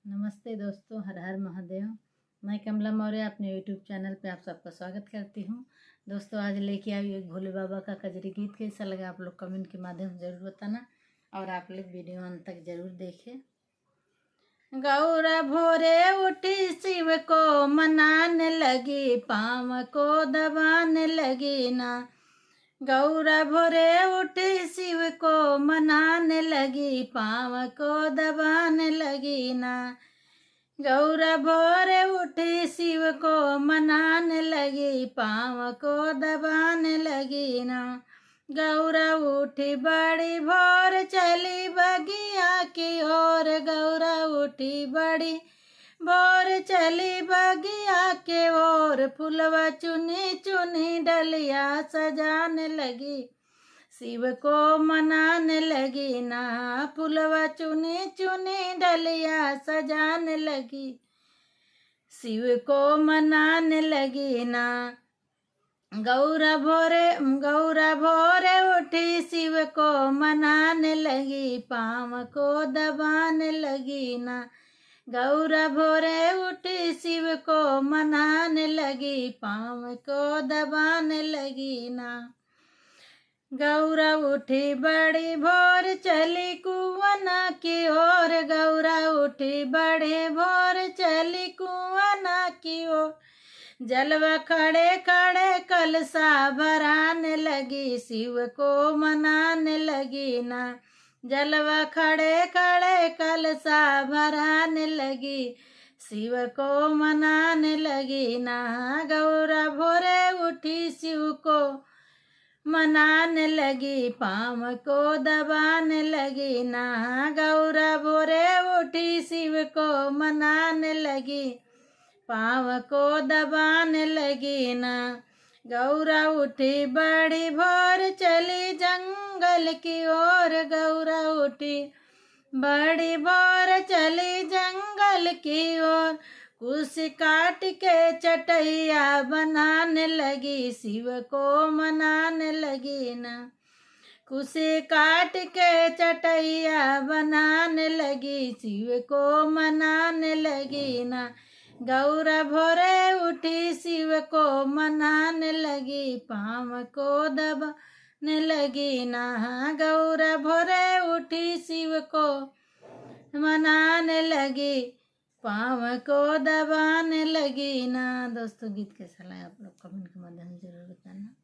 नमस्ते दोस्तों, हर हर महादेव। मैं कमला मौर्य अपने यूट्यूब चैनल पे आप सबका स्वागत करती हूँ। दोस्तों, आज लेके आई एक भोले बाबा का कजरी गीत। कैसा लगा आप लोग कमेंट के माध्यम से ज़रूर बताना और आप लोग वीडियो अंत तक ज़रूर देखें। गौरा भोरे उठी शिव को मनाने लगी, पाँव को दबाने लगी ना। गौरा भोरे उठी शिव को मनाने लगी, पाँव को दबाने लगी ना। गौरा भोरे उठी शिव को मनाने लगी, पाँव को दबाने लगी ना। गौरा उठी बड़ी भोर चली बगिया की ओर, गौरा उठी बड़ी भोर चली बगिया के ओर। फुलवा चुनी चुनी डलिया सजाने लगी, शिव को मनाने लगी ना। फुलवा चुनी चुनी डलिया सजाने लगी, शिव को मनाने लगी ना। गौरा भोरे उठी शिव को मनाने लगी, पाँव को दबाने लगी ना। गौरा भोरे उठी शिव को मनाने लगी, पाँव को दबाने लगी ना। गौरा उठी बड़ी भोर चली कुआना की ओर, गौरा उठी बड़े भोर चली कुआना की ओर। जलवा खड़े खड़े कलसा भराने लगी, शिव को मनाने लगी ना। जलवा खड़े खड़े कलसा भराने लगी, शिव को मनाने लगी ना। गौरा भोरे उठी शिव को मनाने लगी, पाँव को दबाने लगी ना। गौरा भोरे उठी शिव को मनाने लगी, पाँव को दबाने लगी ना। गौरा उठी बड़ी भोर चली जंगल की ओर, गौरा उठी बड़ी भोर चली जंगल की ओर। कुश काट के चटैया बनाने लगी, शिव को मनाने लगी ना। कुश काट के चटैया बनाने लगी, शिव को मनाने लगी ना। गौरा भोरे उठी शिव को मनाने लगी, पाँव को दबाने लगी ना। गौरा भोरे उठी शिव को मनाने लगी, पाँव को दबाने लगी ना। दोस्तों, गीत कैसा लगा आप लोग कमेंट के माध्यम से जरूर बताना।